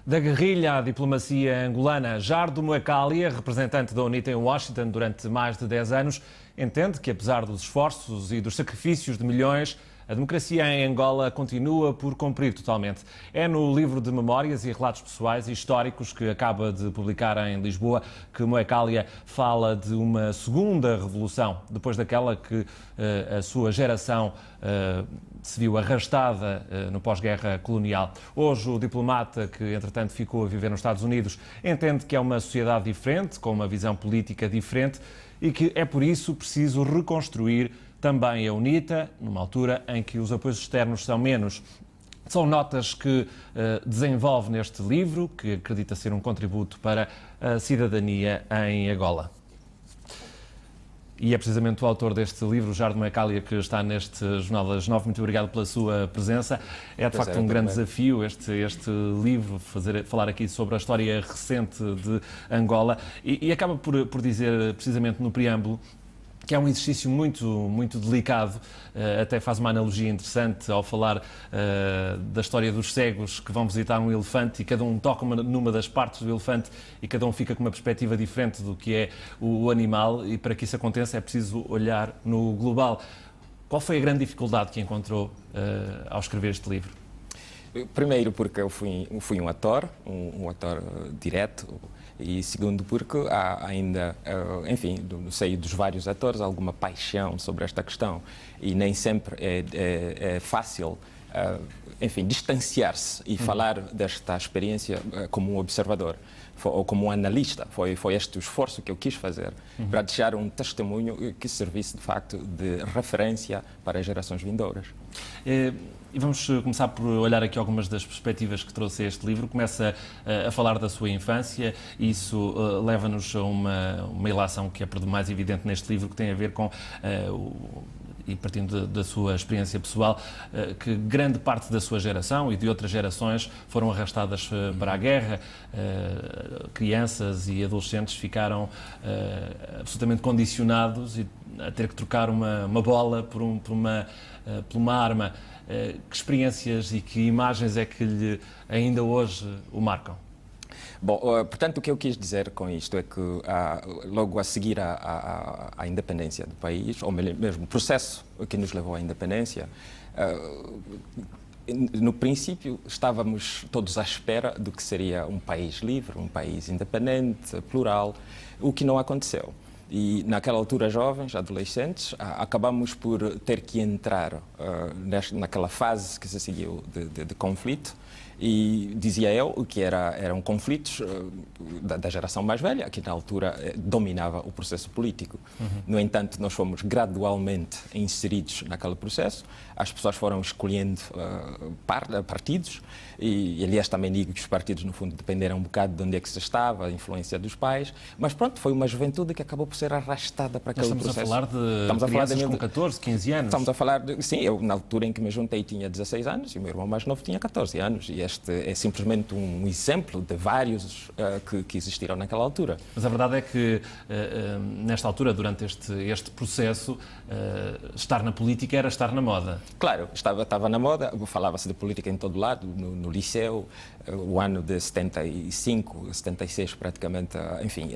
Da guerrilha à diplomacia angolana, Jardo Moecália, representante da UNITA em Washington durante mais de 10 anos, entende que, apesar dos esforços e dos sacrifícios de milhões, a democracia em Angola continua por cumprir totalmente. É no livro de memórias e relatos pessoais e históricos que acaba de publicar em Lisboa que Moecália fala de uma segunda revolução, depois daquela que a sua geração se viu arrastada no pós-guerra colonial. Hoje, o diplomata, que entretanto ficou a viver nos Estados Unidos, entende que é uma sociedade diferente, com uma visão política diferente e que é por isso preciso reconstruir também a UNITA, numa altura em que os apoios externos são menos. São notas que desenvolve neste livro, que acredita ser um contributo para a cidadania em Angola. E é precisamente o autor deste livro, Jardo Moecália, que está neste Jornal das 9. Muito obrigado pela sua presença. É de facto um grande desafio este livro, falar aqui sobre a história recente de Angola e acaba por dizer, precisamente no preâmbulo, que é um exercício muito delicado, até faz uma analogia interessante ao falar da história dos cegos que vão visitar um elefante e cada um toca numa das partes do elefante e cada um fica com uma perspectiva diferente do que é o animal, e para que isso aconteça é preciso olhar no global. Qual foi a grande dificuldade que encontrou ao escrever este livro? Primeiro porque eu fui um ator direto, e segundo porque há ainda, enfim, no seio dos vários atores, alguma paixão sobre esta questão e nem sempre é fácil, enfim, distanciar-se e falar desta experiência como um observador ou como um analista. Foi este o esforço que eu quis fazer para deixar um testemunho que servisse de facto de referência para as gerações vindouras. E vamos começar por olhar aqui algumas das perspectivas que trouxe este livro. Começa a falar da sua infância e isso leva-nos a uma ilação que é por demais evidente neste livro, que tem a ver com, e partindo da sua experiência pessoal, que grande parte da sua geração e de outras gerações foram arrastadas para a guerra. Crianças e adolescentes ficaram absolutamente condicionados a ter que trocar uma bola por uma arma. Que experiências e que imagens é que ainda hoje o marcam? Bom, portanto, o que eu quis dizer com isto é que logo a seguir à independência do país, ou mesmo o processo que nos levou à independência, no princípio estávamos todos à espera do que seria um país livre, um país independente, plural, o que não aconteceu. E naquela altura, jovens, adolescentes, acabamos por ter que entrar naquela fase que se seguiu de conflito. E dizia eu que eram conflitos da geração mais velha, que na altura dominava o processo político. No entanto, nós fomos gradualmente inseridos naquele processo, as pessoas foram escolhendo partidos, e aliás também digo que os partidos no fundo dependeram um bocado de onde é que se estava, a influência dos pais, mas pronto, foi uma juventude que acabou por ser arrastada para aquele processo. Estamos a falar de crianças com 14, 15 anos? Estamos a falar sim, eu na altura em que me juntei tinha 16 anos e o meu irmão mais novo tinha 14 anos, e este é simplesmente um exemplo de vários que existiram naquela altura. Mas a verdade é que, nesta altura, durante este processo, estar na política era estar na moda. Claro, estava na moda, falava-se de política em todo lado, no liceu, o ano de 75, 76 praticamente, enfim,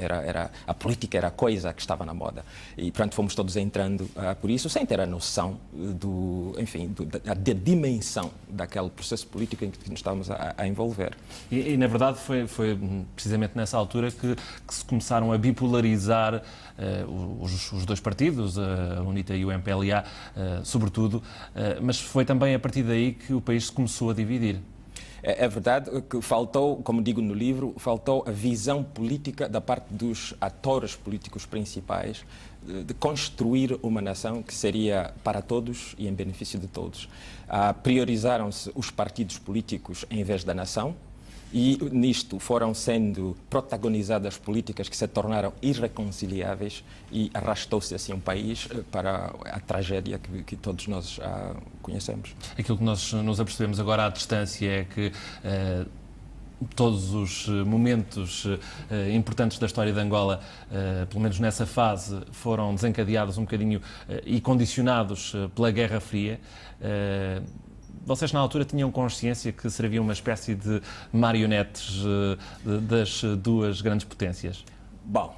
a política era a coisa que estava na moda. E, portanto, fomos todos entrando por isso, sem ter a noção da dimensão daquele processo político em que nos estávamos a envolver. E na verdade, foi precisamente nessa altura que se começaram a bipolarizar os dois partidos, a UNITA e o MPLA, sobretudo, mas foi também a partir daí que o país se começou a dividir. É verdade que faltou, como digo no livro, faltou a visão política da parte dos atores políticos principais de construir uma nação que seria para todos e em benefício de todos. Priorizaram-se os partidos políticos em vez da nação, e nisto foram sendo protagonizadas políticas que se tornaram irreconciliáveis e arrastou-se assim um país para a tragédia que todos nós conhecemos. Aquilo que nós nos apercebemos agora à distância é que todos os momentos importantes da história de Angola, pelo menos nessa fase, foram desencadeados um bocadinho e condicionados pela Guerra Fria. vocês na altura tinham consciência que serviam uma espécie de marionetes das duas grandes potências? Bom,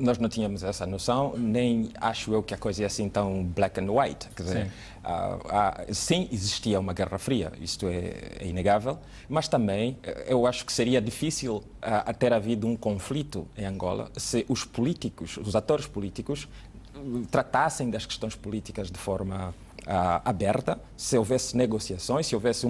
nós não tínhamos essa noção, nem acho eu que a coisa é assim tão black and white. Quer dizer, sim, existia uma Guerra Fria, isto é inegável, mas também eu acho que seria difícil ter havido um conflito em Angola se os políticos, os atores políticos, tratassem das questões políticas de forma aberta, se houvesse negociações, se houvesse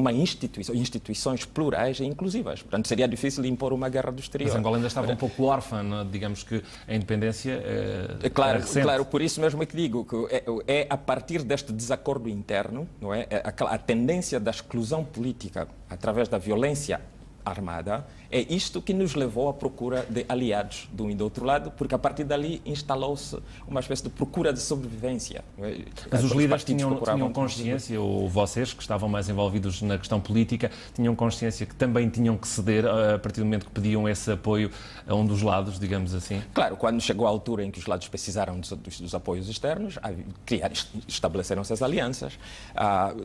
instituições plurais e inclusivas. Portanto, seria difícil impor uma guerra do exterior. Mas Angola ainda estava um pouco órfã, digamos que a independência era recente. Claro, por isso mesmo é que digo que é a partir deste desacordo interno, não é? A tendência da exclusão política através da violência armada, é isto que nos levou à procura de aliados de um e do outro lado, porque a partir dali instalou-se uma espécie de procura de sobrevivência. Mas os líderes tinham consciência, ou vocês, que estavam mais envolvidos na questão política, tinham consciência que também tinham que ceder a partir do momento que pediam esse apoio a um dos lados, digamos assim? Claro, quando chegou a altura em que os lados precisaram dos apoios externos, estabeleceram-se as alianças.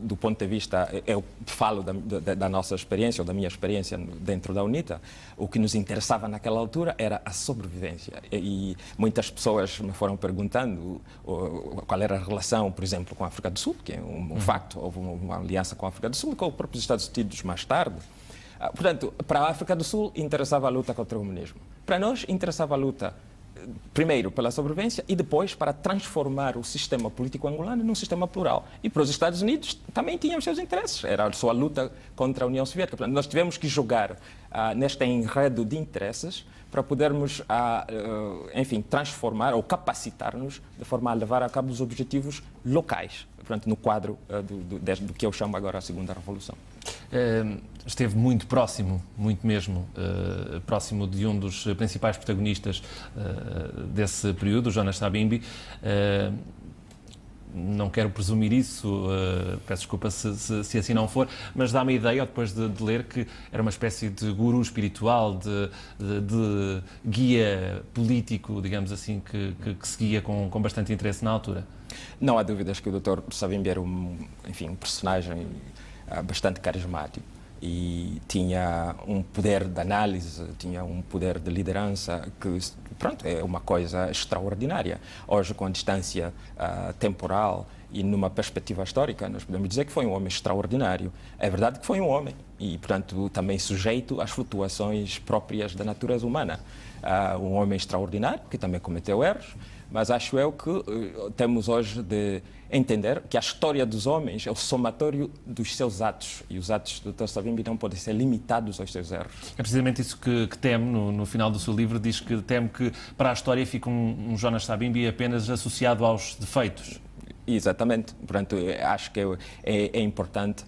Do ponto de vista, eu falo da nossa experiência, ou da minha experiência dentro da UNITA, o que nos interessava naquela altura era a sobrevivência. E muitas pessoas me foram perguntando qual era a relação, por exemplo, com a África do Sul, que é um facto. Houve uma aliança com a África do Sul e com os próprios Estados Unidos mais tarde. Portanto, para a África do Sul interessava a luta contra o comunismo. Para nós interessava a luta primeiro pela sobrevivência e depois para transformar o sistema político angolano num sistema plural. E para os Estados Unidos também tinham os seus interesses. Era a sua luta contra a União Soviética. Portanto, nós tivemos que jogar neste enredo de interesses para podermos, enfim, transformar ou capacitar-nos de forma a levar a cabo os objetivos locais, portanto, no quadro do que eu chamo agora a Segunda Revolução. Esteve muito próximo, muito mesmo, próximo de um dos principais protagonistas desse período, Jonas Savimbi. Não quero presumir isso, peço desculpa se assim não for, mas dá-me a ideia, depois de ler, que era uma espécie de guru espiritual, de guia político, digamos assim, que seguia com bastante interesse na altura. Não há dúvidas que o Dr. Savimbi era um personagem bastante carismático e tinha um poder de análise, tinha um poder de liderança que, pronto, é uma coisa extraordinária. Hoje, com a distância temporal e numa perspectiva histórica, nós podemos dizer que foi um homem extraordinário. É verdade que foi um homem e, portanto, também sujeito às flutuações próprias da natureza humana. Um homem extraordinário, que também cometeu erros, mas acho eu que temos hoje de entender que a história dos homens é o somatório dos seus atos e os atos do Dr. Savimbi não podem ser limitados aos seus erros. É precisamente isso que teme no final do seu livro, diz que teme que para a história fique um Jonas Savimbi apenas associado aos defeitos. Exatamente, portanto acho que é importante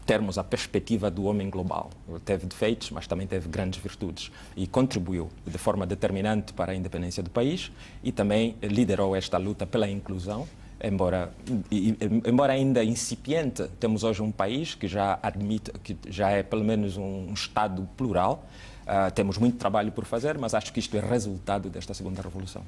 termos a perspectiva do homem global. Ele teve defeitos, mas também teve grandes virtudes e contribuiu de forma determinante para a independência do país e também liderou esta luta pela inclusão. Embora ainda incipiente, temos hoje um país que já admite, que já é pelo menos um Estado plural. Temos muito trabalho por fazer, mas acho que isto é resultado desta Segunda Revolução.